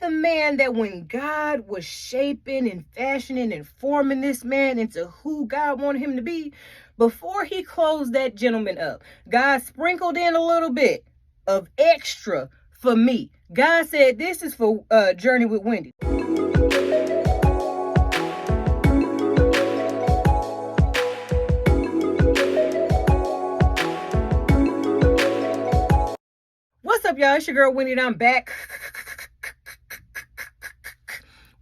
the man that when God was shaping and fashioning and forming this man into who God wanted him to be, before he closed that gentleman up, God sprinkled in a little bit of extra for me. God said, this is for Journey with Wendi. What's up, y'all? It's your girl Wendi and I'm back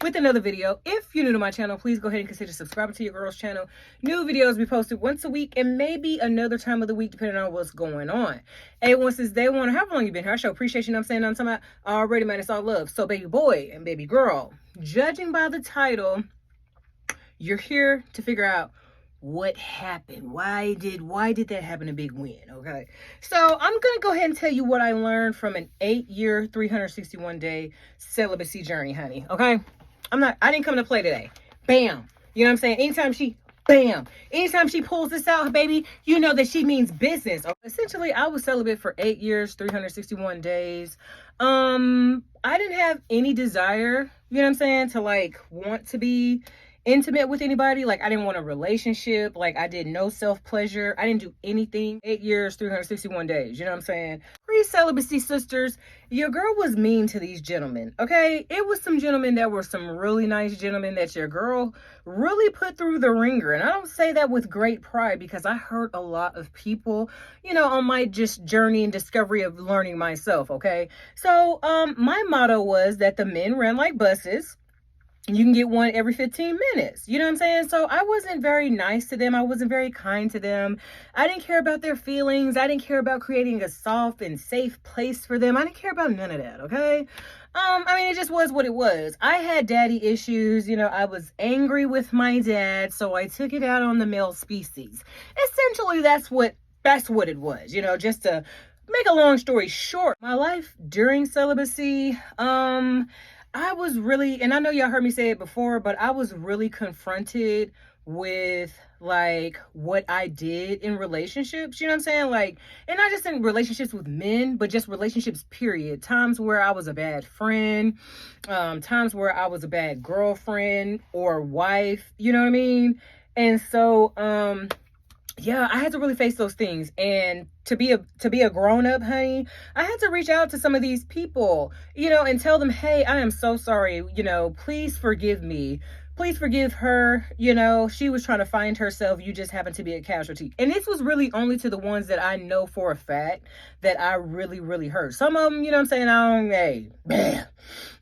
with another video. If you're new to my channel, please go ahead and consider subscribing to your girl's channel. New videos be posted once a week and maybe another time of the week depending on what's going on. A1 since day one, however long you've been here, I show appreciation. I'm saying I'm talking about already, man. It's all love. So baby boy and baby girl, judging by the title, you're here to figure out what happened. Why did that happen to Big Win? Okay, so I'm gonna go ahead and tell you what I learned from an 8-year 361-day celibacy journey, honey. Okay, I didn't come to play today. Bam. You know what I'm saying? Anytime she pulls this out, baby, you know that she means business. Essentially, I was celibate for 8 years 361 days. I didn't have any desire, you know what I'm saying, to like want to be intimate with anybody. Like, I didn't want a relationship. Like, I did no self-pleasure. I didn't do anything. 8 years 361 days, you know what I'm saying? Pre-celibacy sisters, your girl was mean to these gentlemen, okay? It was some gentlemen that were some really nice gentlemen that your girl really put through the ringer. And I don't say that with great pride because I hurt a lot of people, you know, on my just journey and discovery of learning myself, okay? So my motto was that the men ran like buses. You can get one every 15 minutes. You know what I'm saying? So I wasn't very nice to them. I wasn't very kind to them. I didn't care about their feelings. I didn't care about creating a soft and safe place for them. I didn't care about none of that, okay? I mean, it just was what it was. I had daddy issues. You know, I was angry with my dad, so I took it out on the male species. Essentially, that's what it was, you know, just to make a long story short. My life during celibacy, I was really, and I know y'all heard me say it before, but I was really confronted with like what I did in relationships, you know what I'm saying? Like, and not just in relationships with men, but just relationships, period. Times where I was a bad friend, times where I was a bad girlfriend or wife, you know what I mean? And so, yeah, I had to really face those things. And to be a grown-up, honey, I had to reach out to some of these people, you know, and tell them, hey, I am so sorry, you know, please forgive me. Please forgive her. You know, she was trying to find herself. You just happened to be a casualty. And this was really only to the ones that I know for a fact that I really, really hurt. Some of them, you know what I'm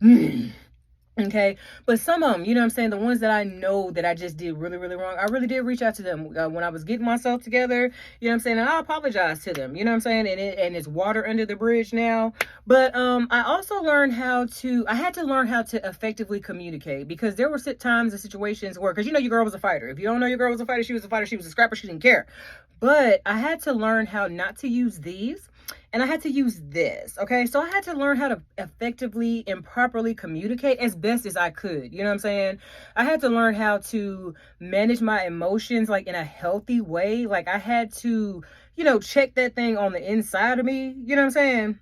saying, okay, but some of them, you know what I'm saying, the ones that I know that I just did really, really wrong, I really did reach out to them when I was getting myself together, you know what I'm saying, and I apologize to them, you know what I'm saying, and it's water under the bridge now. But I also learned I had to learn how to effectively communicate, because there were times and situations where, because you know your girl was a fighter. If you don't know your girl was a fighter, she was a scrapper, she didn't care. But I had to learn how not to use these, and I had to use this, okay? So I had to learn how to effectively and properly communicate as best as I could, you know what I'm saying? I had to learn how to manage my emotions, like, in a healthy way. Like, I had to, you know, check that thing on the inside of me, you know what I'm saying?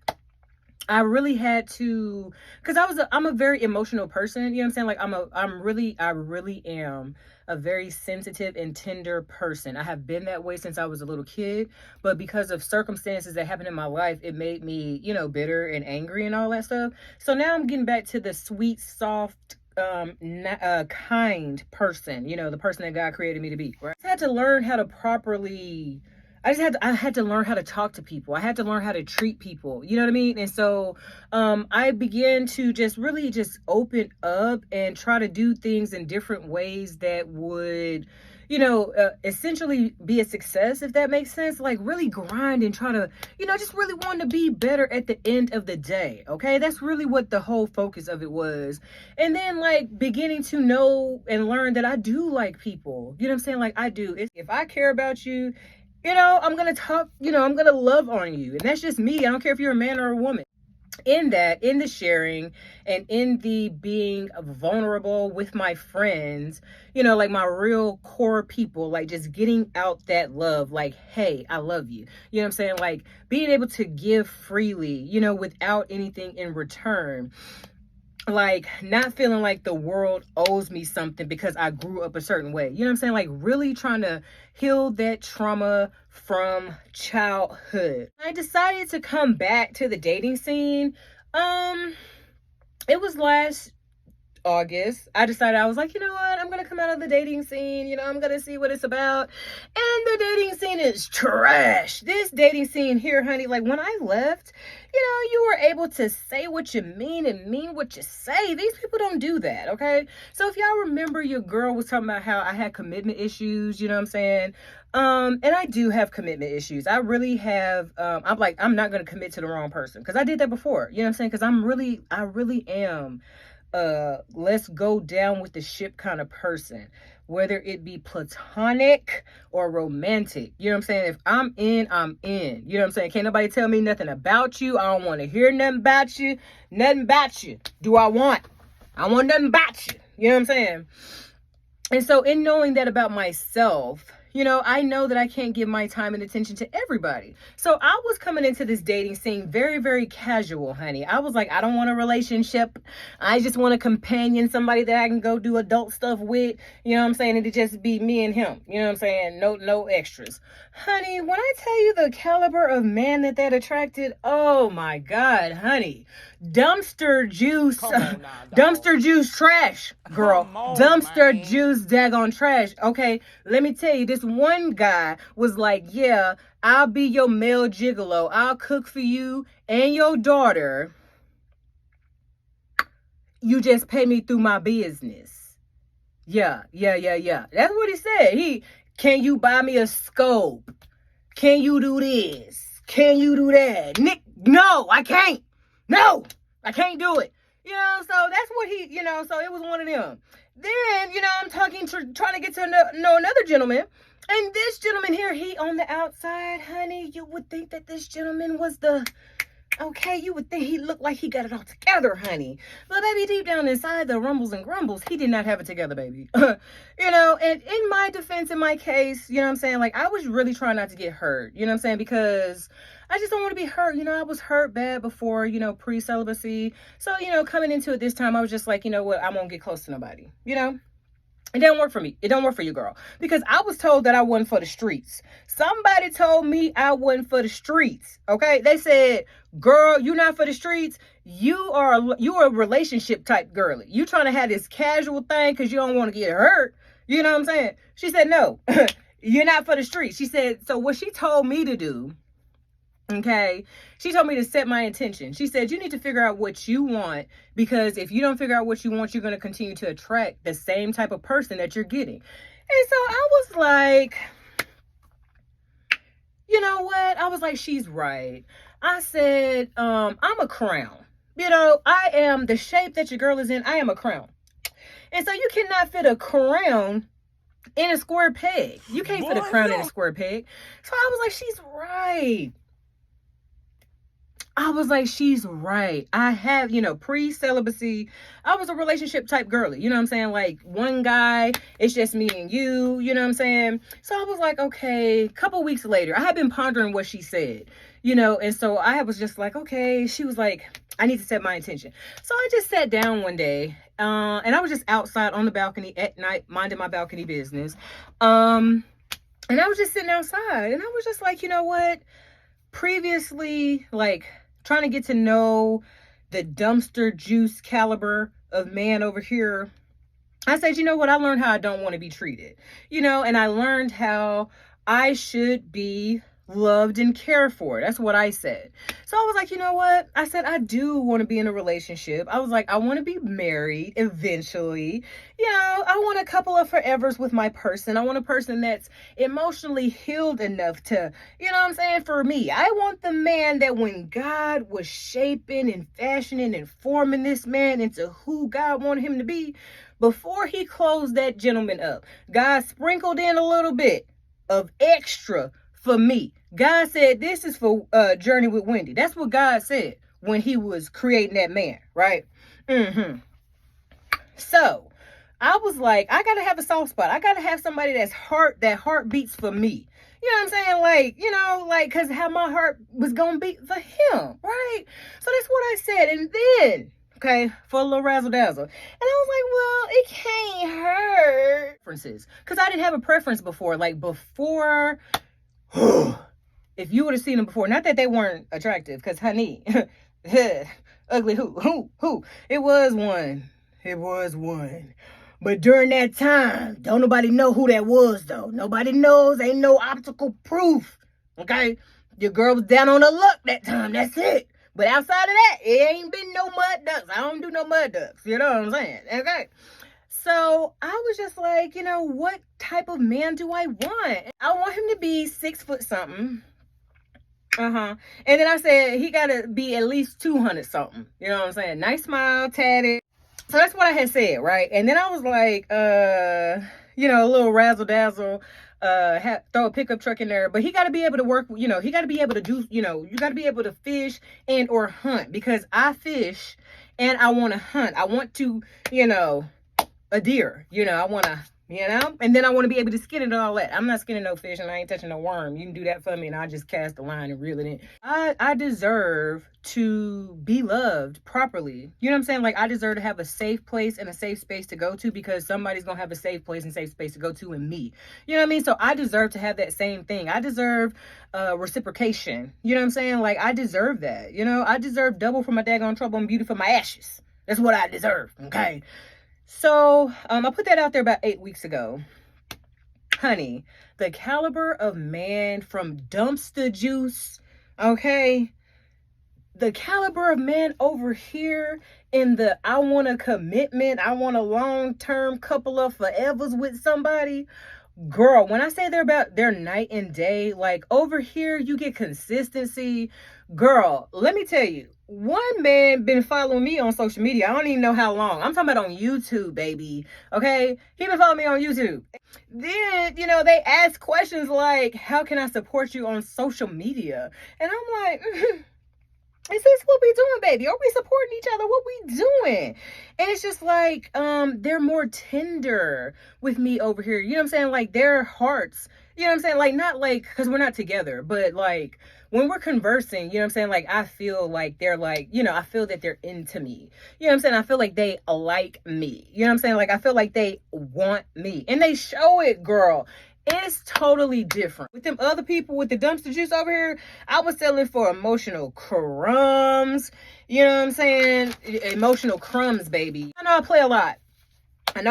I really had to, because I'm a very emotional person, you know what I'm saying? Like, I really am a very sensitive and tender person. I have been that way since I was a little kid, but because of circumstances that happened in my life, it made me, you know, bitter and angry and all that stuff. So now I'm getting back to the sweet, soft, kind person, you know, the person that God created me to be, right? I had to learn how to properly, I had to learn how to talk to people. I had to learn how to treat people. You know what I mean? And so I began to just really just open up and try to do things in different ways that would, you know, essentially be a success, if that makes sense. Like, really grind and try to, you know, just really want to be better at the end of the day. Okay, that's really what the whole focus of it was. And then, like, beginning to know and learn that I do like people. You know what I'm saying? Like, I do. If I care about you, you know, I'm going to talk, you know, I'm going to love on you. And that's just me. I don't care if you're a man or a woman. In the sharing and in the being vulnerable with my friends, you know, like my real core people, like just getting out that love, like, hey, I love you. You know what I'm saying? Like being able to give freely, you know, without anything in return. like not feeling like the world owes me something because I grew up a certain way. You know what I'm saying? Like really trying to heal that trauma from childhood. I decided to come back to the dating scene. It was last August. I decided, I was like, you know what, I'm gonna come out of the dating scene, you know, I'm gonna see what it's about. And the dating scene is trash. This dating scene here, honey, like when I left, you know, you were able to say what you mean and mean what you say. These people don't do that, okay? So if y'all remember, your girl was talking about how I had commitment issues, you know what I'm saying? And I do have commitment issues. I really have. I'm like, I'm not gonna commit to the wrong person, because I did that before, you know what I'm saying? Because I really am let's go down with the ship kind of person, whether it be platonic or romantic. You know what I'm saying? If I'm in, I'm in. You know what I'm saying? Can't nobody tell me nothing about you. I don't want to hear nothing about you. Nothing about you. I want nothing about you. You know what I'm saying? And so in knowing that about myself, you know, I know that I can't give my time and attention to everybody. So I was coming into this dating scene very, very casual, honey. I was like, I don't want a relationship. I just want a companion, somebody that I can go do adult stuff with. You know what I'm saying? And it just be me and him. You know what I'm saying? No extras. Honey, when I tell you the caliber of man that attracted, oh my God, honey. Dumpster juice. Dumpster juice trash, girl. Dumpster juice daggone trash. Okay, let me tell you, this one guy was like, yeah, I'll be your male gigolo. I'll cook for you and your daughter. You just pay me through my business. Yeah. That's what he said. Can you buy me a scope? Can you do this? Can you do that? Nick, no, I can't. No, I can't do it. You know, so that's what he, you know, so it was one of them. Then, you know, I'm trying to get to know another gentleman. And this gentleman here, he on the outside, honey, you would think that this gentleman was okay, you would think he looked like he got it all together, honey. But baby, deep down inside, the rumbles and grumbles, he did not have it together, baby. You know, and in my defense, in my case, you know what I'm saying? Like, I was really trying not to get hurt, you know what I'm saying? Because I just don't want to be hurt. You know, I was hurt bad before, you know, pre-celibacy. So, you know, coming into it this time, I was just like, you know what? I won't get close to nobody, you know? It don't work for me. It don't work for you, girl. Because I was told that I wasn't for the streets. Somebody told me I wasn't for the streets. Okay? They said, girl, you're not for the streets. You are a relationship type girly. You trying to have this casual thing because you don't want to get hurt. You know what I'm saying? She said, no, you're not for the streets. She said, so what she told me to do, okay, she told me to set my intention. She said, you need to figure out what you want, because if you don't figure out what you want, you're going to continue to attract the same type of person that you're getting. And so I was like, you know what? I was like, she's right. I said, I'm a crown. You know, I am the shape that your girl is in. I am a crown. And so you cannot fit a crown in a square peg. You can't fit a crown in a square peg. So I was like, she's right. I was like, she's right. I have, you know, pre-celibacy, I was a relationship type girly. You know what I'm saying? Like, one guy, it's just me and you. You know what I'm saying? So I was like, okay. A couple weeks later, I had been pondering what she said, you know, and so I was just like, okay. She was like, I need to set my intention. So I just sat down one day, and I was just outside on the balcony at night, minding my balcony business. And I was just sitting outside, and I was just like, you know what? Previously, like, trying to get to know the dumpster juice caliber of man over here, I said, you know what? I learned how I don't want to be treated, you know, and I learned how I should be loved and cared for. That's what I said. So I was like, you know what? I said, I do want to be in a relationship. I was like, I want to be married eventually. You know, I want a couple of forevers with my person. I want a person that's emotionally healed enough to, you know what I'm saying, for me. I want the man that when God was shaping and fashioning and forming this man into who God wanted him to be, before he closed that gentleman up, God sprinkled in a little bit of extra for me. God said, this is for Journey with Wendi. That's what God said when he was creating that man, right? So I was like, I gotta have a soft spot. I gotta have somebody that heart beats for me. You know what I'm saying? Like, you know, like, cause how my heart was gonna beat for him, right? So that's what I said. And then okay, for a little razzle dazzle. And I was like, well, it can't hurt. Preferences, because I didn't have a preference before. Like before, if you would have seen them before, not that they weren't attractive, because honey, ugly who, it was one. It was one. But during that time, don't nobody know who that was, though. Nobody knows. Ain't no optical proof. Okay? Your girl was down on her luck that time. That's it. But outside of that, it ain't been no mud ducks. I don't do no mud ducks. You know what I'm saying? Okay? So I was just like, you know, what type of man do I want? I want him to be 6 foot something. And then I said, he got to be at least 200 something. You know what I'm saying? Nice smile, tatted. So that's what I had said, right? And then I was like, you know, a little razzle dazzle, throw a pickup truck in there. But he got to be able to work, you know, he got to be able to do, you know, you got to be able to fish and or hunt, because I fish and I want to hunt. I want to, you know, a deer, you know, I want to, you know, and then I want to be able to skin it and all that. I'm not skinning no fish and I ain't touching no worm. You can do that for me and I just cast the line and reel it in. I deserve to be loved properly. You know what I'm saying? Like, I deserve to have a safe place and a safe space to go to, because somebody's going to have a safe place and safe space to go to in me. You know what I mean? So I deserve to have that same thing. I deserve reciprocation. You know what I'm saying? Like, I deserve that. You know, I deserve double for my daggone trouble and beauty for my ashes. That's what I deserve. Okay. So, I put that out there about 8 weeks ago. Honey, the caliber of man from dumpster juice, okay? The caliber of man over here in the I want a commitment, I want a long-term couple of forevers with somebody. Girl, when I say they're night and day, like over here, you get consistency. Girl, let me tell you, one man been following me on social media. I don't even know how long. I'm talking about on YouTube, baby. Okay? He been following me on YouTube. Then, you know, they ask questions like, how can I support you on social media? And I'm like, is this what we doing, baby? Are we supporting each other? What we doing? And it's just like, they're more tender with me over here. You know what I'm saying? Like, their hearts, you know what I'm saying? Like, not like, because we're not together, but like, when we're conversing, you know what I'm saying? Like, I feel like they're like, you know, I feel that they're into me. You know what I'm saying? I feel like they like me. You know what I'm saying? Like, I feel like they want me. And they show it, girl. It's totally different. With them other people with the dumpster juice over here, I was selling for emotional crumbs. You know what I'm saying? Emotional crumbs, baby. I know I play a lot. And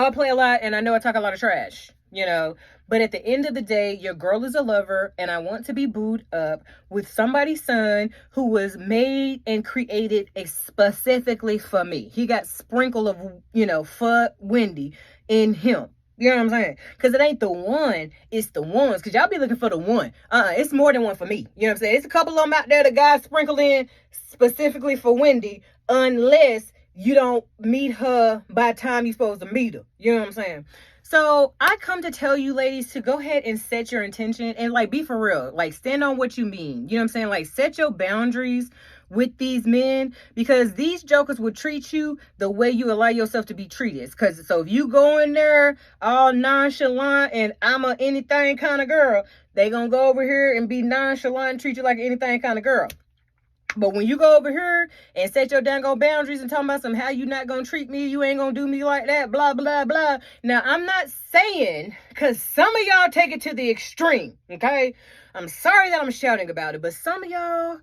I know I talk a lot of trash, you know. But at the end of the day, your girl is a lover, and I want to be booed up with somebody's son who was made and created specifically for me. He got sprinkle of, you know, for Wendi in him. You know what I'm saying? Because it ain't the one, it's the ones. Because y'all be looking for the one. It's more than one for me. You know what I'm saying? It's a couple of them out there that God sprinkled in specifically for Wendi, unless you don't meet her by the time you're supposed to meet her. You know what I'm saying? So I come to tell you, ladies, to go ahead and set your intention and, like, be for real. Like, stand on what you mean. You know what I'm saying? Like, set your boundaries with these men, because these jokers will treat you the way you allow yourself to be treated. Because so if you go in there all nonchalant and I'm a anything kind of girl, they gonna go over here and be nonchalant and treat you like an anything kind of girl. But when you go over here and set your dang old boundaries and talking about some how you not gonna treat me, you ain't gonna do me like that, blah, blah, blah. Now, I'm not saying, because some of y'all take it to the extreme, okay? I'm sorry that I'm shouting about it, but some of y'all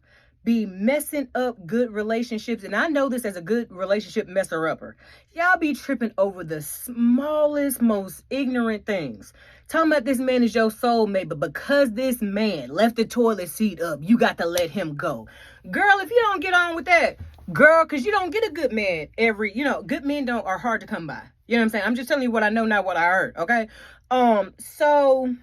be messing up good relationships. And I know this as a good relationship messer-upper. Y'all be tripping over the smallest, most ignorant things. Talking about this man is your soulmate, but because this man left the toilet seat up, you got to let him go. Girl, if you don't get on with that, girl, because you don't get a good man good men are hard to come by. You know what I'm saying? I'm just telling you what I know, not what I heard, okay? So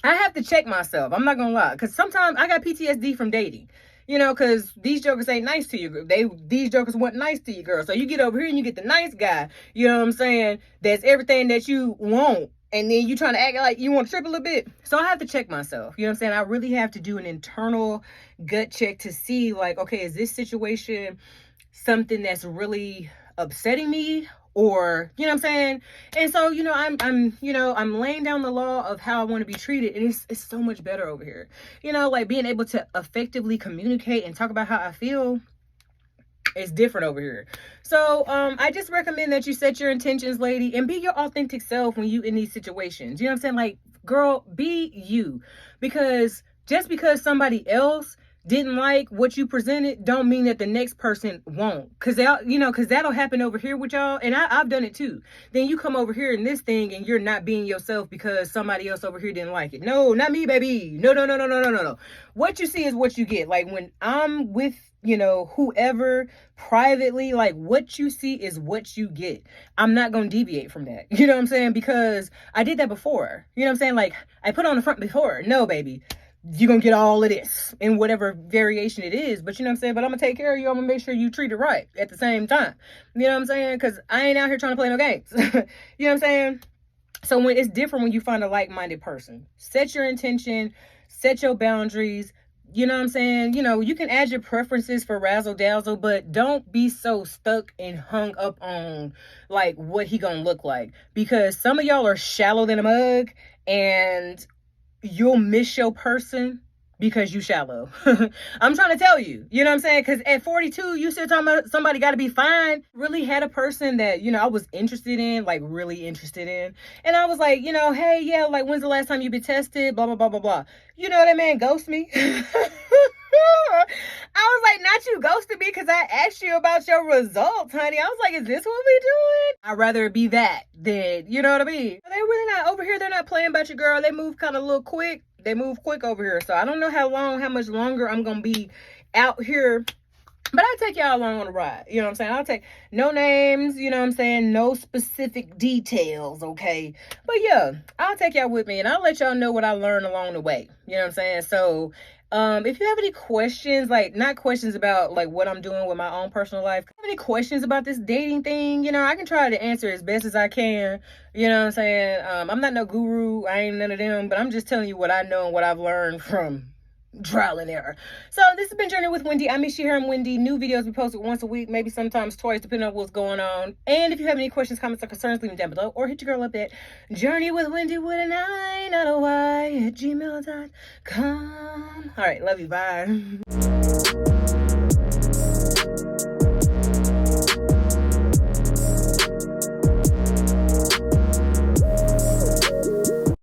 I have to check myself. I'm not gonna lie, because sometimes I got PTSD from dating. You know, because these jokers ain't nice to you. These jokers weren't nice to you, girl. So you get over here and you get the nice guy. You know what I'm saying? That's everything that you want. And then you trying to act like you want to trip a little bit. So I have to check myself. You know what I'm saying? I really have to do an internal gut check to see, like, okay, is this situation something that's really upsetting me? Or, you know what I'm saying? And so, you know, I'm laying down the law of how I want to be treated. And it's so much better over here. You know, like being able to effectively communicate and talk about how I feel. It's different over here. So I just recommend that you set your intentions, lady, and be your authentic self when you in these situations. You know what I'm saying? Like, girl, be you. Because just because somebody else didn't like what you presented don't mean that the next person won't. Because that'll happen over here with y'all, and I've done it too. Then you come over here in this thing and you're not being yourself because somebody else over here didn't like it. No, not me, baby. No. What you see is what you get. Like, when I'm with whoever privately, like, what you see is what you get. I'm not gonna deviate from that. You know what I'm saying? Because I did that before. You know what I'm saying? Like, I put on the front before. No, baby, you're gonna get all of this in whatever variation it is. But you know what I'm saying? But I'm gonna take care of you. I'm gonna make sure you treat it right at the same time. You know what I'm saying? Because I ain't out here trying to play no games. You know what I'm saying? So when it's different when you find a like-minded person. Set your intention, set your boundaries. You know what I'm saying? You can add your preferences for razzle dazzle, but don't be so stuck and hung up on like what he gonna look like. Because some of y'all are shallow than a mug, and you'll miss your person because you shallow. I'm trying to tell you, you know what I'm saying? Because at 42, you still talking about somebody got to be fine. Really had a person that, I was interested in, like really interested in. And I was like, hey, yeah, like, when's the last time you been tested? Blah, blah, blah, blah, blah. That man ghost me. I was like, not you ghosted me because I asked you about your results, honey. I was like, is this what we doing? I'd rather it be that than, you know what I mean? They really not over here. They're not playing about your girl. They move kind of a little quick. They move quick over here. So I don't know how much longer I'm going to be out here. But I'll take y'all along on the ride. You know what I'm saying? I'll take no names, you know what I'm saying? No specific details, okay? But yeah, I'll take y'all with me and I'll let y'all know what I learned along the way. You know what I'm saying? So if you have any questions, like not questions about like what I'm doing with my own personal life, if you have any questions about this dating thing, I can try to answer as best as I can. You know what I'm saying? I'm not no guru. I ain't none of them, but I'm just telling you what I know and what I've learned from trial and error. So this has been Journey with Wendi. I miss you here. I'm Wendi. New videos be posted once a week, maybe sometimes twice, depending on what's going on. And if you have any questions, comments, or concerns, leave them down below, or hit your girl up at journeywithwendi with an I, not a Y, at gmail.com. All right, love you. Bye.